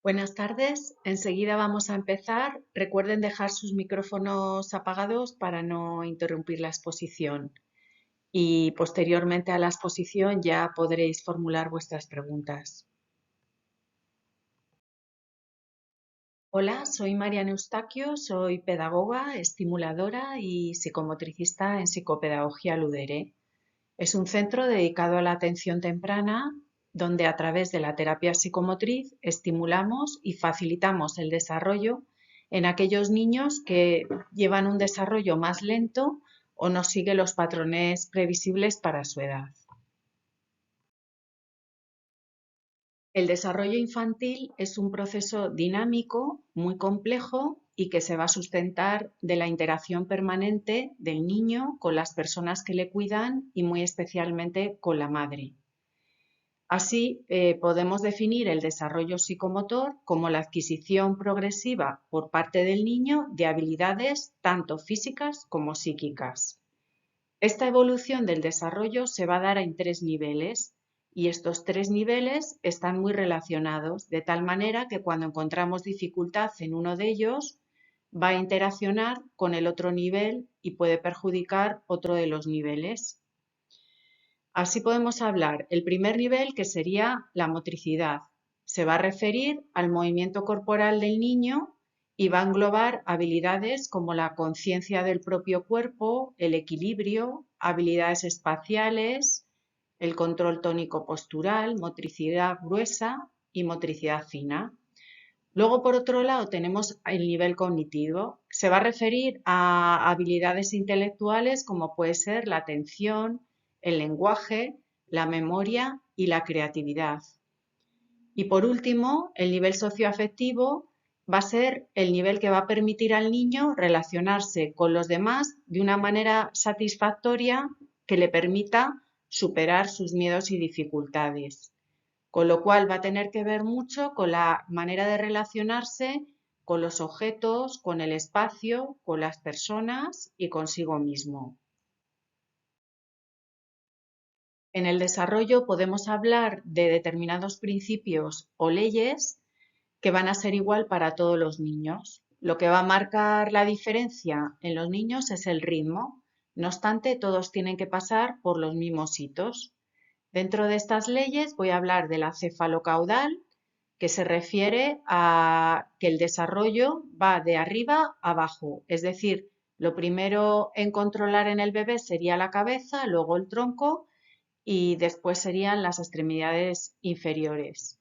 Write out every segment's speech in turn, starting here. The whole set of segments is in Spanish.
Buenas tardes, enseguida vamos a empezar. Recuerden dejar sus micrófonos apagados para no interrumpir la exposición y posteriormente a la exposición ya podréis formular vuestras preguntas. Hola, soy Mariana Eustaquio, soy pedagoga, estimuladora y psicomotricista en Psicopedagogía Ludere. Es un centro dedicado a la atención temprana donde a través de la terapia psicomotriz estimulamos y facilitamos el desarrollo en aquellos niños que llevan un desarrollo más lento o no sigue los patrones previsibles para su edad. El desarrollo infantil es un proceso dinámico, muy complejo y que se va a sustentar de la interacción permanente del niño con las personas que le cuidan y muy especialmente con la madre. Así, podemos definir el desarrollo psicomotor como la adquisición progresiva por parte del niño de habilidades tanto físicas como psíquicas. Esta evolución del desarrollo se va a dar en tres niveles y estos tres niveles están muy relacionados, de tal manera que cuando encontramos dificultad en uno de ellos, va a interaccionar con el otro nivel y puede perjudicar otro de los niveles. Así podemos hablar el primer nivel, que sería la motricidad. Se va a referir al movimiento corporal del niño y va a englobar habilidades como la conciencia del propio cuerpo, el equilibrio, habilidades espaciales, el control tónico postural, motricidad gruesa y motricidad fina. Luego, por otro lado, tenemos el nivel cognitivo. Se va a referir a habilidades intelectuales como puede ser la atención, el lenguaje, la memoria y la creatividad. Y por último, el nivel socioafectivo va a ser el nivel que va a permitir al niño relacionarse con los demás de una manera satisfactoria que le permita superar sus miedos y dificultades. Con lo cual va a tener que ver mucho con la manera de relacionarse con los objetos, con el espacio, con las personas y consigo mismo. En el desarrollo podemos hablar de determinados principios o leyes que van a ser igual para todos los niños. Lo que va a marcar la diferencia en los niños es el ritmo. No obstante, todos tienen que pasar por los mismos hitos. Dentro de estas leyes voy a hablar de la cefalocaudal, que se refiere a que el desarrollo va de arriba a abajo, es decir, lo primero en controlar en el bebé sería la cabeza, luego el tronco y después serían las extremidades inferiores.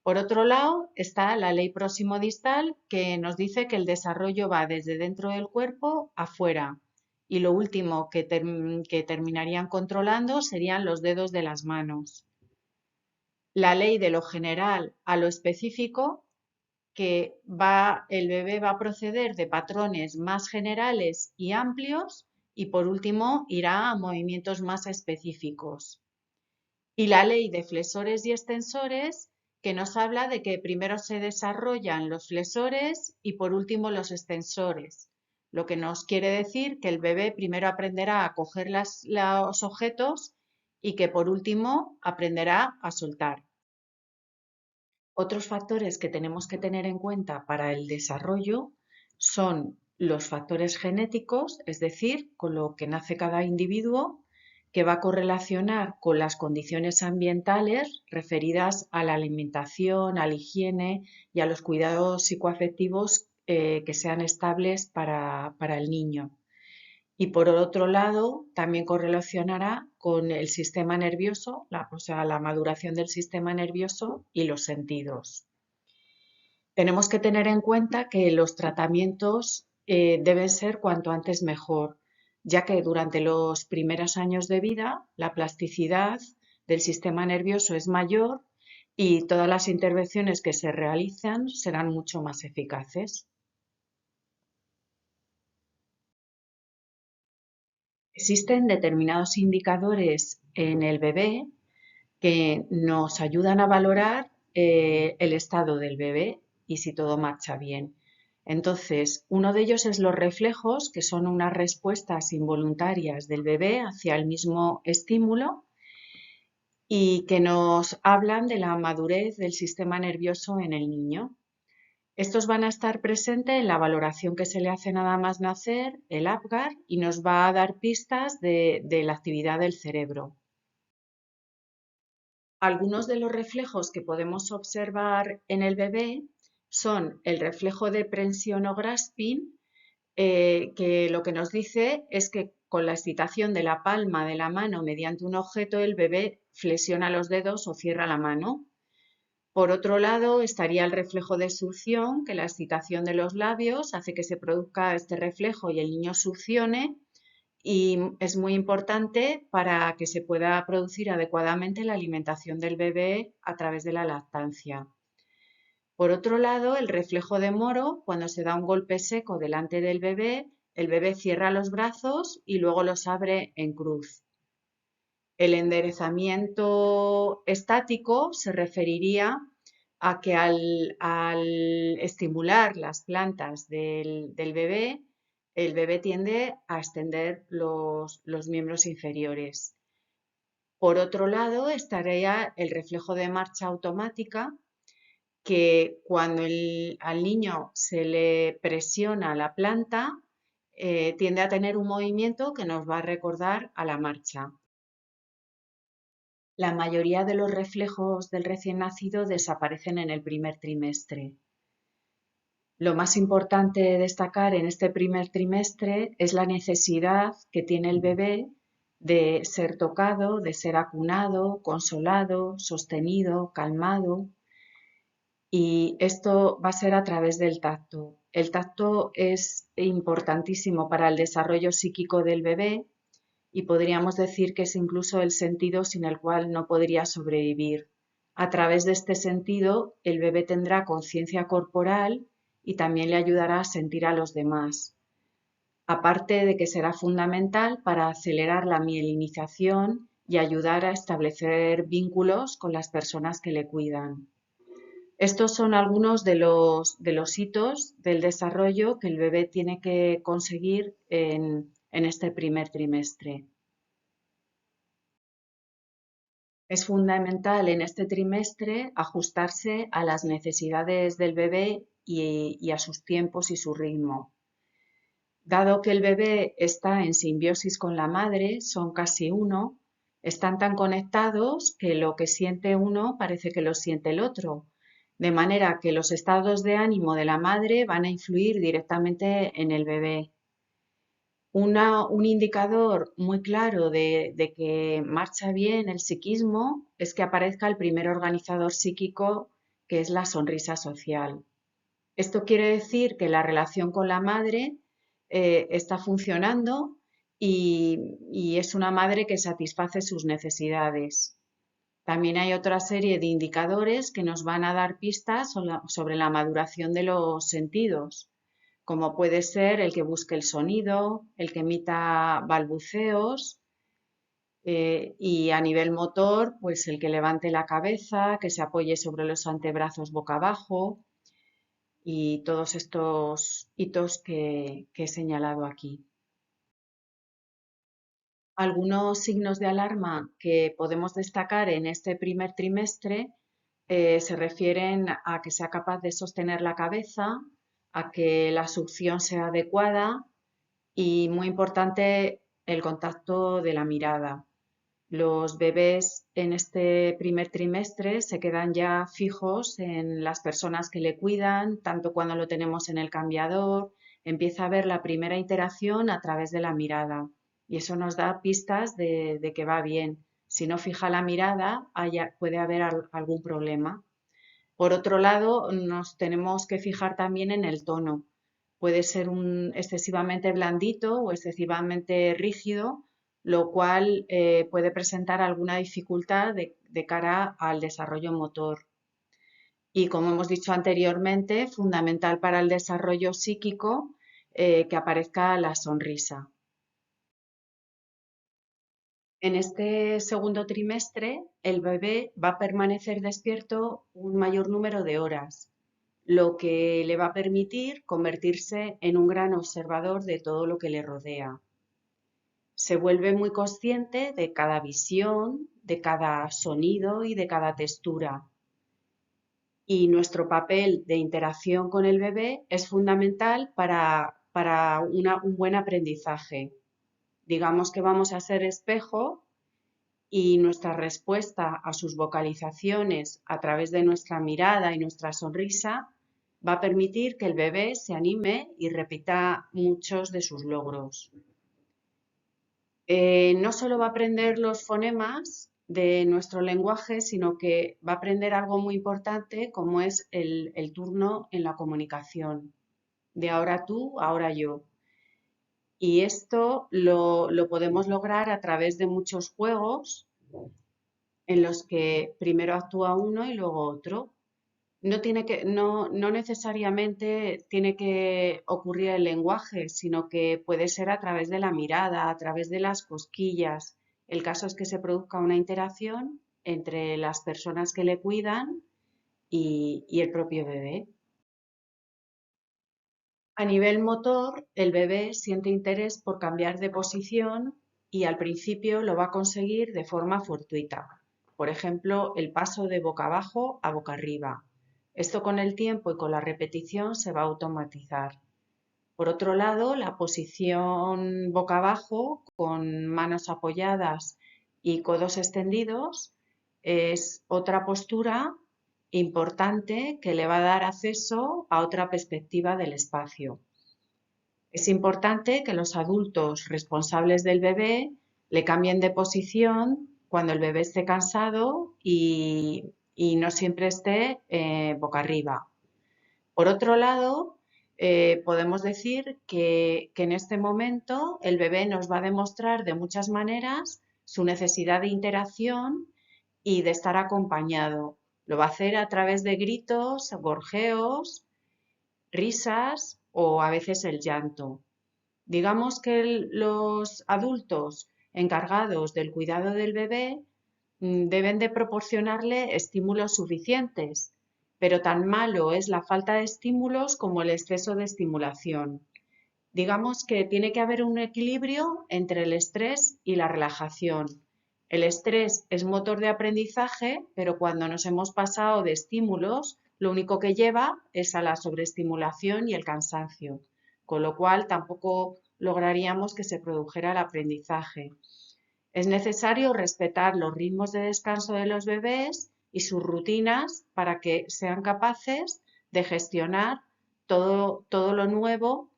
Por otro lado, está la ley próximo-distal, que nos dice que el desarrollo va desde dentro del cuerpo afuera. Y lo último que terminarían controlando serían los dedos de las manos. La ley de lo general a lo específico, que el bebé va a proceder de patrones más generales y amplios y por último irá a movimientos más específicos. Y la ley de flexores y extensores, que nos habla de que primero se desarrollan los flexores y por último los extensores, lo que nos quiere decir que el bebé primero aprenderá a coger los objetos y que por último aprenderá a soltar. Otros factores que tenemos que tener en cuenta para el desarrollo son los factores genéticos, es decir, con lo que nace cada individuo, que va a correlacionar con las condiciones ambientales referidas a la alimentación, a la higiene y a los cuidados psicoafectivos que sean estables para el niño. Y por otro lado, también correlacionará con el sistema nervioso, o sea, la maduración del sistema nervioso y los sentidos. Tenemos que tener en cuenta que los tratamientos deben ser cuanto antes mejor, ya que durante los primeros años de vida la plasticidad del sistema nervioso es mayor y todas las intervenciones que se realizan serán mucho más eficaces. Existen determinados indicadores en el bebé que nos ayudan a valorar el estado del bebé y si todo marcha bien. Entonces, uno de ellos es los reflejos, que son unas respuestas involuntarias del bebé hacia el mismo estímulo. y que nos hablan de la madurez del sistema nervioso en el niño. Estos van a estar presentes en la valoración que se le hace nada más nacer, el APGAR, y nos va a dar pistas de la actividad del cerebro. Algunos de los reflejos que podemos observar en el bebé son el reflejo de prensión o grasping, que lo que nos dice es que con la excitación de la palma de la mano mediante un objeto, el bebé flexiona los dedos o cierra la mano. Por otro lado, estaría el reflejo de succión, que la excitación de los labios hace que se produzca este reflejo y el niño succione, y es muy importante para que se pueda producir adecuadamente la alimentación del bebé a través de la lactancia. Por otro lado, el reflejo de Moro, cuando se da un golpe seco delante del bebé, el bebé cierra los brazos y luego los abre en cruz. El enderezamiento estático se referiría a que al estimular las plantas del bebé, el bebé tiende a extender los miembros inferiores. Por otro lado, estaría el reflejo de marcha automática, que cuando al niño se le presiona la planta, tiende a tener un movimiento que nos va a recordar a la marcha. La mayoría de los reflejos del recién nacido desaparecen en el primer trimestre. Lo más importante destacar en este primer trimestre es la necesidad que tiene el bebé de ser tocado, de ser acunado, consolado, sostenido, calmado. Y esto va a ser a través del tacto. El tacto es importantísimo para el desarrollo psíquico del bebé y podríamos decir que es incluso el sentido sin el cual no podría sobrevivir. A través de este sentido, el bebé tendrá conciencia corporal y también le ayudará a sentir a los demás. Aparte de que será fundamental para acelerar la mielinización y ayudar a establecer vínculos con las personas que le cuidan. Estos son algunos de los hitos del desarrollo que el bebé tiene que conseguir en este primer trimestre. Es fundamental en este trimestre ajustarse a las necesidades del bebé y a sus tiempos y su ritmo. Dado que el bebé está en simbiosis con la madre, son casi uno, están tan conectados que lo que siente uno parece que lo siente el otro, de manera que los estados de ánimo de la madre van a influir directamente en el bebé. Un indicador muy claro de que marcha bien el psiquismo es que aparezca el primer organizador psíquico, que es la sonrisa social. Esto quiere decir que la relación con la madre está funcionando y es una madre que satisface sus necesidades. También hay otra serie de indicadores que nos van a dar pistas sobre la maduración de los sentidos, como puede ser el que busque el sonido, el que emita balbuceos, y a nivel motor, pues el que levante la cabeza, que se apoye sobre los antebrazos boca abajo y todos estos hitos que he señalado aquí. Algunos signos de alarma que podemos destacar en este primer trimestre se refieren a que sea capaz de sostener la cabeza, a que la succión sea adecuada y, muy importante, el contacto de la mirada. Los bebés en este primer trimestre se quedan ya fijos en las personas que le cuidan, tanto cuando lo tenemos en el cambiador, empieza a ver la primera interacción a través de la mirada y eso nos da pistas de que va bien. Si no fija la mirada, puede haber algún problema. Por otro lado, nos tenemos que fijar también en el tono. Puede ser excesivamente blandito o excesivamente rígido, lo cual puede presentar alguna dificultad de cara al desarrollo motor. Y como hemos dicho anteriormente, fundamental para el desarrollo psíquico que aparezca la sonrisa. En este segundo trimestre, el bebé va a permanecer despierto un mayor número de horas, lo que le va a permitir convertirse en un gran observador de todo lo que le rodea. Se vuelve muy consciente de cada visión, de cada sonido y de cada textura. Y nuestro papel de interacción con el bebé es fundamental para un buen aprendizaje. Digamos que vamos a ser espejo y nuestra respuesta a sus vocalizaciones a través de nuestra mirada y nuestra sonrisa va a permitir que el bebé se anime y repita muchos de sus logros. No solo va a aprender los fonemas de nuestro lenguaje, sino que va a aprender algo muy importante como es el turno en la comunicación, de ahora tú, ahora yo. Y esto lo podemos lograr a través de muchos juegos en los que primero actúa uno y luego otro. No necesariamente tiene que ocurrir el lenguaje, sino que puede ser a través de la mirada, a través de las cosquillas. El caso es que se produzca una interacción entre las personas que le cuidan y el propio bebé. A nivel motor, el bebé siente interés por cambiar de posición y al principio lo va a conseguir de forma fortuita. Por ejemplo, el paso de boca abajo a boca arriba. Esto con el tiempo y con la repetición se va a automatizar. Por otro lado, la posición boca abajo con manos apoyadas y codos extendidos es otra postura importante que le va a dar acceso a otra perspectiva del espacio. Es importante que los adultos responsables del bebé le cambien de posición cuando el bebé esté cansado y no siempre esté boca arriba. Por otro lado, podemos decir que en este momento el bebé nos va a demostrar de muchas maneras su necesidad de interacción y de estar acompañado. Lo va a hacer a través de gritos, gorjeos, risas o a veces el llanto. Digamos que los adultos encargados del cuidado del bebé deben de proporcionarle estímulos suficientes, pero tan malo es la falta de estímulos como el exceso de estimulación. Digamos que tiene que haber un equilibrio entre el estrés y la relajación. El estrés es motor de aprendizaje, pero cuando nos hemos pasado de estímulos, lo único que lleva es a la sobreestimulación y el cansancio, con lo cual tampoco lograríamos que se produjera el aprendizaje. Es necesario respetar los ritmos de descanso de los bebés y sus rutinas para que sean capaces de gestionar todo lo nuevo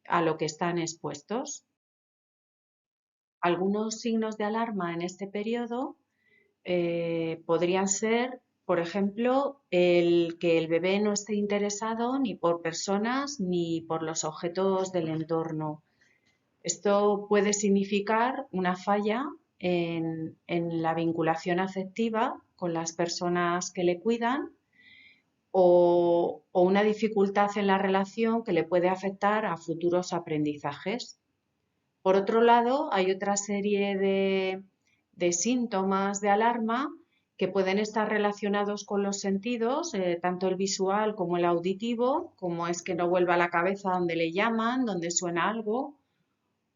a lo que están expuestos. Algunos signos de alarma en este periodo podrían ser, por ejemplo, el que el bebé no esté interesado ni por personas ni por los objetos del entorno. Esto puede significar una falla en la vinculación afectiva con las personas que le cuidan o una dificultad en la relación que le puede afectar a futuros aprendizajes. Por otro lado, hay otra serie de síntomas de alarma que pueden estar relacionados con los sentidos, tanto el visual como el auditivo, como es que no vuelva la cabeza donde le llaman, donde suena algo,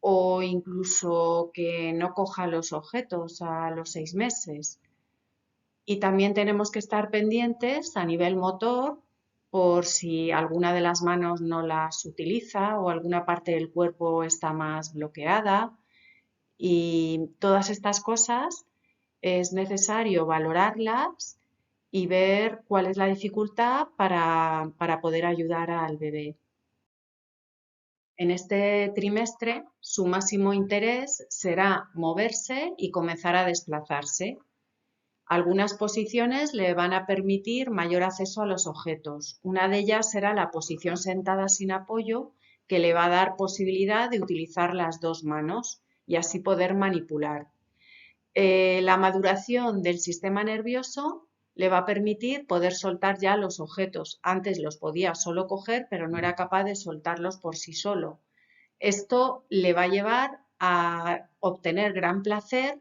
o incluso que no coja los objetos a los 6 meses. Y también tenemos que estar pendientes a nivel motor por si alguna de las manos no las utiliza o alguna parte del cuerpo está más bloqueada. Y todas estas cosas es necesario valorarlas y ver cuál es la dificultad para poder ayudar al bebé. En este trimestre, su máximo interés será moverse y comenzar a desplazarse. Algunas posiciones le van a permitir mayor acceso a los objetos. Una de ellas será la posición sentada sin apoyo, que le va a dar posibilidad de utilizar las dos manos y así poder manipular. La maduración del sistema nervioso le va a permitir poder soltar ya los objetos. Antes los podía solo coger, pero no era capaz de soltarlos por sí solo. Esto le va a llevar a obtener gran placer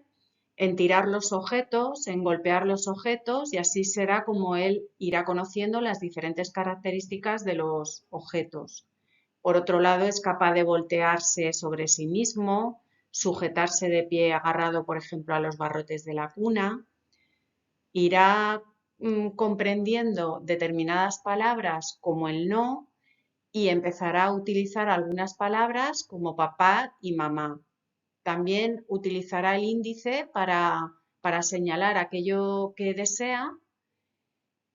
en tirar los objetos, en golpear los objetos y así será como él irá conociendo las diferentes características de los objetos. Por otro lado, es capaz de voltearse sobre sí mismo, sujetarse de pie agarrado, por ejemplo, a los barrotes de la cuna, irá comprendiendo determinadas palabras como el no y empezará a utilizar algunas palabras como papá y mamá. También utilizará el índice para señalar aquello que desea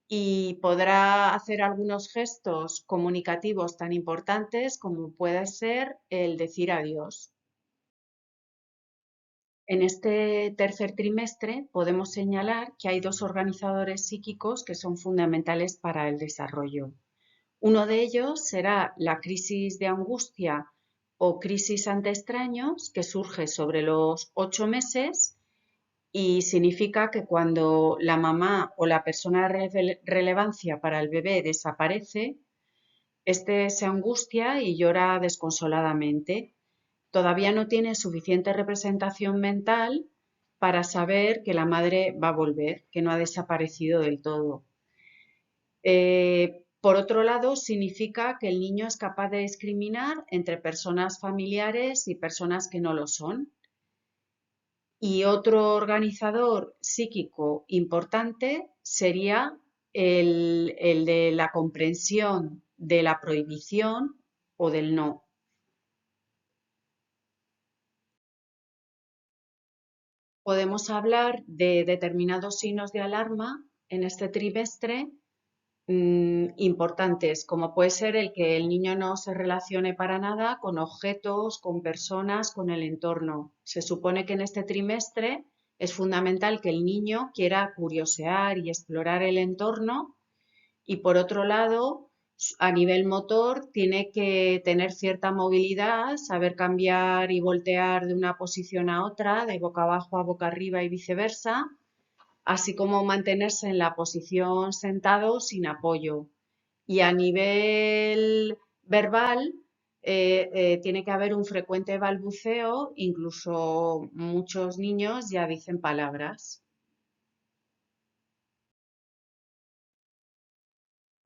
y podrá hacer algunos gestos comunicativos tan importantes como puede ser el decir adiós. En este tercer trimestre podemos señalar que hay dos organizadores psíquicos que son fundamentales para el desarrollo. Uno de ellos será la crisis de angustia o crisis ante extraños, que surge sobre los 8 meses y significa que cuando la mamá o la persona de relevancia para el bebé desaparece, este se angustia y llora desconsoladamente. Todavía no tiene suficiente representación mental para saber que la madre va a volver, que no ha desaparecido del todo. Por otro lado, significa que el niño es capaz de discriminar entre personas familiares y personas que no lo son. Y otro organizador psíquico importante sería el de la comprensión de la prohibición o del no. Podemos hablar de determinados signos de alarma en este trimestre importantes, como puede ser el que el niño no se relacione para nada con objetos, con personas, con el entorno. Se supone que en este trimestre es fundamental que el niño quiera curiosear y explorar el entorno y por otro lado, a nivel motor, tiene que tener cierta movilidad, saber cambiar y voltear de una posición a otra, de boca abajo a boca arriba y viceversa, así como mantenerse en la posición sentado sin apoyo. Y a nivel verbal, tiene que haber un frecuente balbuceo, incluso muchos niños ya dicen palabras.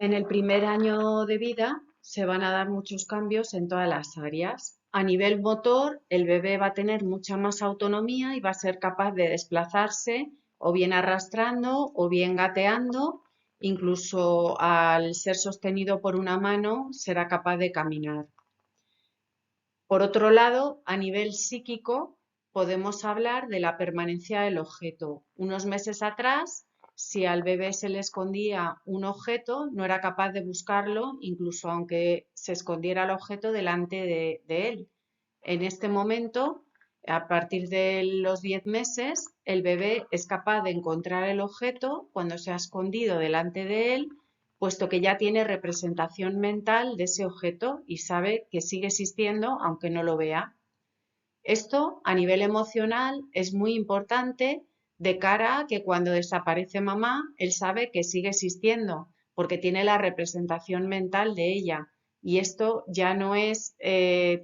En el primer año de vida se van a dar muchos cambios en todas las áreas. A nivel motor, el bebé va a tener mucha más autonomía y va a ser capaz de desplazarse o bien arrastrando o bien gateando. Incluso al ser sostenido por una mano, será capaz de caminar. Por otro lado, a nivel psíquico, podemos hablar de la permanencia del objeto. Unos meses atrás, si al bebé se le escondía un objeto, no era capaz de buscarlo, incluso aunque se escondiera el objeto delante de él. En este momento, a partir de los 10 meses, el bebé es capaz de encontrar el objeto cuando se ha escondido delante de él, puesto que ya tiene representación mental de ese objeto y sabe que sigue existiendo aunque no lo vea. Esto a nivel emocional es muy importante de cara a que cuando desaparece mamá, él sabe que sigue existiendo porque tiene la representación mental de ella y esto ya no es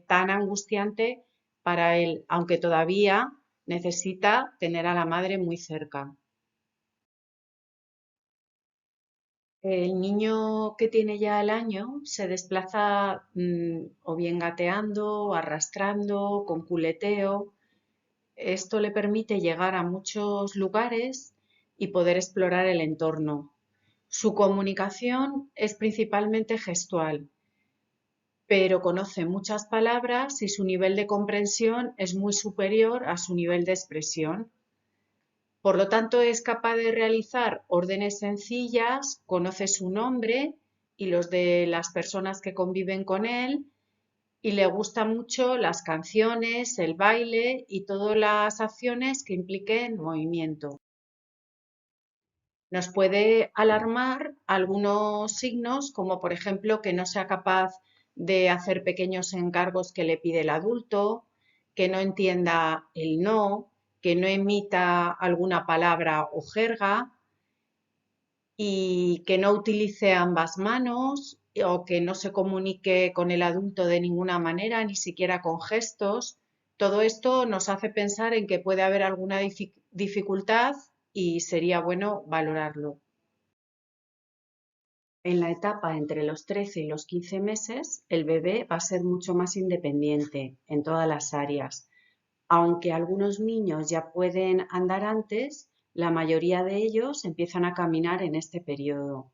tan angustiante para él, aunque todavía necesita tener a la madre muy cerca. El niño que tiene ya el año se desplaza o bien gateando, o arrastrando, con culeteo. Esto le permite llegar a muchos lugares y poder explorar el entorno. Su comunicación es principalmente gestual, pero conoce muchas palabras y su nivel de comprensión es muy superior a su nivel de expresión. Por lo tanto, es capaz de realizar órdenes sencillas, conoce su nombre y los de las personas que conviven con él y le gustan mucho las canciones, el baile y todas las acciones que impliquen movimiento. Nos puede alarmar algunos signos, como por ejemplo que no sea capaz de hacer pequeños encargos que le pide el adulto, que no entienda el no, que no emita alguna palabra o jerga y que no utilice ambas manos o que no se comunique con el adulto de ninguna manera, ni siquiera con gestos. Todo esto nos hace pensar en que puede haber alguna dificultad y sería bueno valorarlo. En la etapa entre los 13 y los 15 meses, el bebé va a ser mucho más independiente en todas las áreas. Aunque algunos niños ya pueden andar antes, la mayoría de ellos empiezan a caminar en este periodo.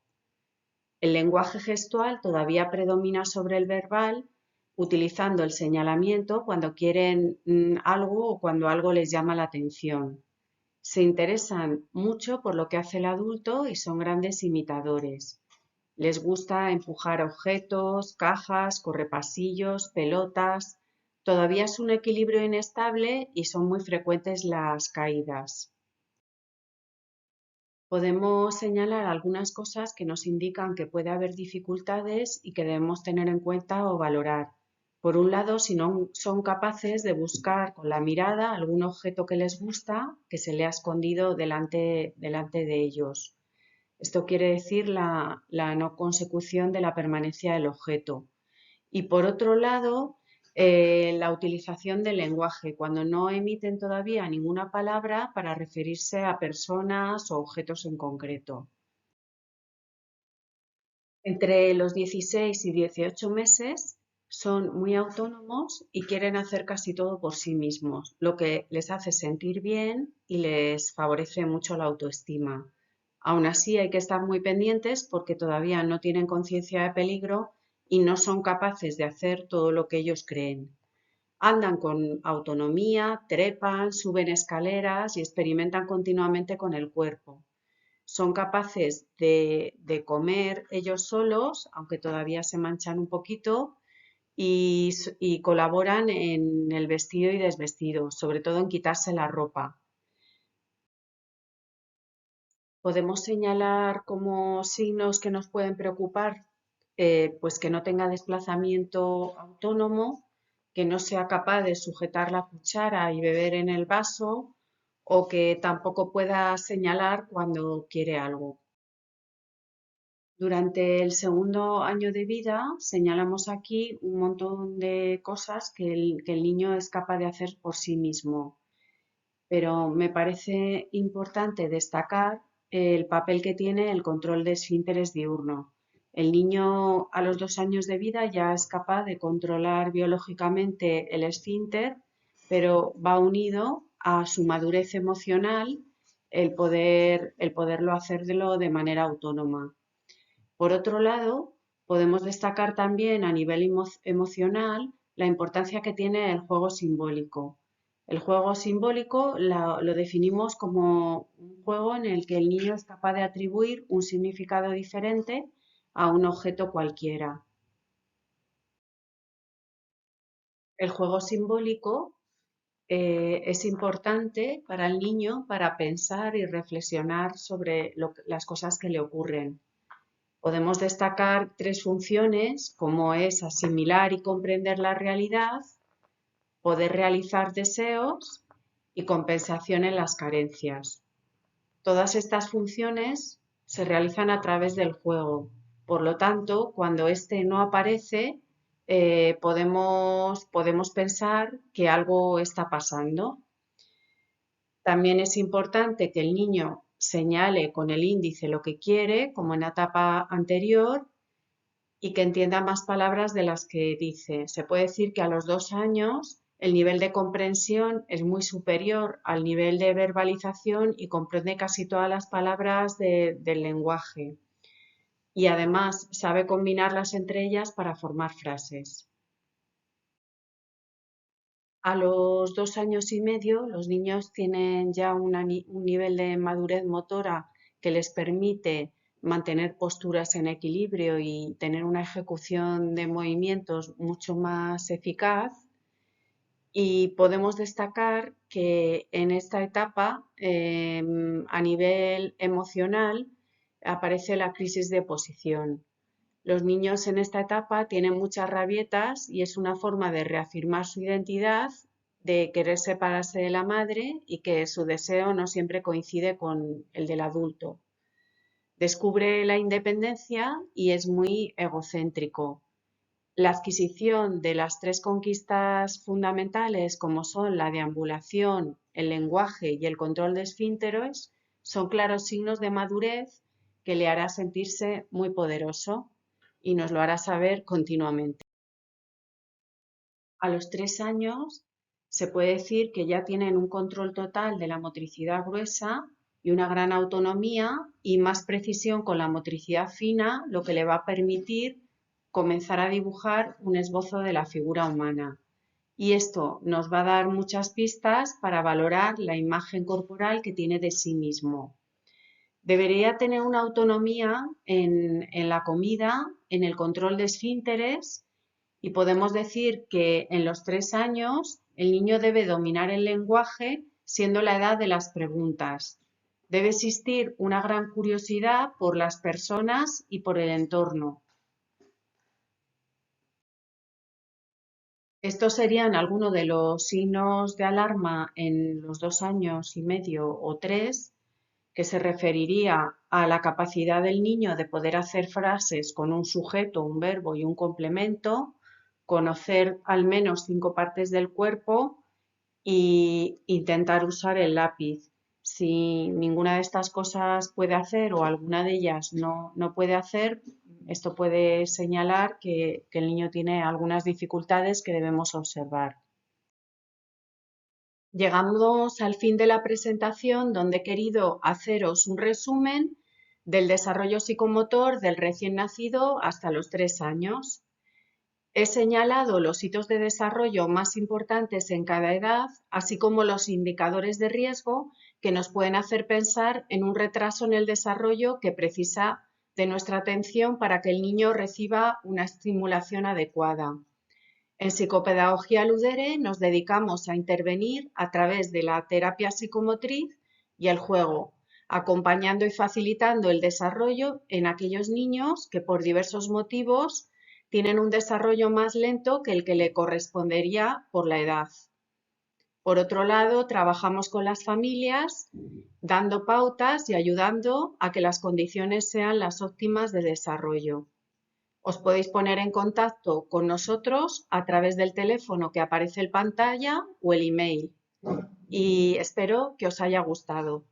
El lenguaje gestual todavía predomina sobre el verbal, utilizando el señalamiento cuando quieren algo o cuando algo les llama la atención. Se interesan mucho por lo que hace el adulto y son grandes imitadores. Les gusta empujar objetos, cajas, correpasillos, pelotas. Todavía es un equilibrio inestable y son muy frecuentes las caídas. Podemos señalar algunas cosas que nos indican que puede haber dificultades y que debemos tener en cuenta o valorar. Por un lado, si no son capaces de buscar con la mirada algún objeto que les gusta que se le ha escondido delante de ellos. Esto quiere decir la no consecución de la permanencia del objeto. Y por otro lado, la utilización del lenguaje, cuando no emiten todavía ninguna palabra para referirse a personas o objetos en concreto. Entre los 16 y 18 meses son muy autónomos y quieren hacer casi todo por sí mismos, lo que les hace sentir bien y les favorece mucho la autoestima. Aún así, hay que estar muy pendientes porque todavía no tienen conciencia de peligro y no son capaces de hacer todo lo que ellos creen. Andan con autonomía, trepan, suben escaleras y experimentan continuamente con el cuerpo. Son capaces de comer ellos solos, aunque todavía se manchan un poquito, y colaboran en el vestido y desvestido, sobre todo en quitarse la ropa. Podemos señalar como signos que nos pueden preocupar, pues que no tenga desplazamiento autónomo, que no sea capaz de sujetar la cuchara y beber en el vaso, o que tampoco pueda señalar cuando quiere algo. Durante el segundo año de vida señalamos aquí un montón de cosas que el niño es capaz de hacer por sí mismo, pero me parece importante destacar el papel que tiene el control de esfínteres diurno. El niño a los 2 años de vida ya es capaz de controlar biológicamente el esfínter, pero va unido a su madurez emocional el poderlo hacerlo de manera autónoma. Por otro lado, podemos destacar también a nivel emocional la importancia que tiene el juego simbólico. El juego simbólico lo definimos como un juego en el que el niño es capaz de atribuir un significado diferente a un objeto cualquiera. El juego simbólico es importante para el niño para pensar y reflexionar sobre las cosas que le ocurren. Podemos destacar 3 funciones, como es asimilar y comprender la realidad, poder realizar deseos y compensación en las carencias. Todas estas funciones se realizan a través del juego. Por lo tanto, cuando éste no aparece, podemos pensar que algo está pasando. También es importante que el niño señale con el índice lo que quiere, como en la etapa anterior, y que entienda más palabras de las que dice. Se puede decir que a los 2 años el nivel de comprensión es muy superior al nivel de verbalización y comprende casi todas las palabras del lenguaje. Y además sabe combinarlas entre ellas para formar frases. A los 2 años y medio los niños tienen ya un nivel de madurez motora que les permite mantener posturas en equilibrio y tener una ejecución de movimientos mucho más eficaz. Y podemos destacar que en esta etapa, a nivel emocional, aparece la crisis de posición. Los niños en esta etapa tienen muchas rabietas y es una forma de reafirmar su identidad, de querer separarse de la madre y que su deseo no siempre coincide con el del adulto. Descubre la independencia y es muy egocéntrico. La adquisición de las 3 conquistas fundamentales, como son la deambulación, el lenguaje y el control de esfínteres, son claros signos de madurez que le hará sentirse muy poderoso y nos lo hará saber continuamente. A los 3 años se puede decir que ya tienen un control total de la motricidad gruesa y una gran autonomía y más precisión con la motricidad fina, lo que le va a permitir comenzar a dibujar un esbozo de la figura humana. Y esto nos va a dar muchas pistas para valorar la imagen corporal que tiene de sí mismo. Debería tener una autonomía en la comida, en el control de esfínteres, y podemos decir que en los 3 años el niño debe dominar el lenguaje siendo la edad de las preguntas. Debe existir una gran curiosidad por las personas y por el entorno. Estos serían algunos de los signos de alarma en los 2 años y medio o 3, que se referiría a la capacidad del niño de poder hacer frases con un sujeto, un verbo y un complemento, conocer al menos 5 partes del cuerpo e intentar usar el lápiz. Si ninguna de estas cosas puede hacer o alguna de ellas no puede hacer, esto puede señalar que el niño tiene algunas dificultades que debemos observar. Llegamos al fin de la presentación, donde he querido haceros un resumen del desarrollo psicomotor del recién nacido hasta los 3 años. He señalado los hitos de desarrollo más importantes en cada edad, así como los indicadores de riesgo que nos pueden hacer pensar en un retraso en el desarrollo que precisa de nuestra atención para que el niño reciba una estimulación adecuada. En Psicopedagogía Ludere nos dedicamos a intervenir a través de la terapia psicomotriz y el juego, acompañando y facilitando el desarrollo en aquellos niños que por diversos motivos tienen un desarrollo más lento que el que le correspondería por la edad. Por otro lado, trabajamos con las familias dando pautas y ayudando a que las condiciones sean las óptimas de desarrollo. Os podéis poner en contacto con nosotros a través del teléfono que aparece en pantalla o el email. Y espero que os haya gustado.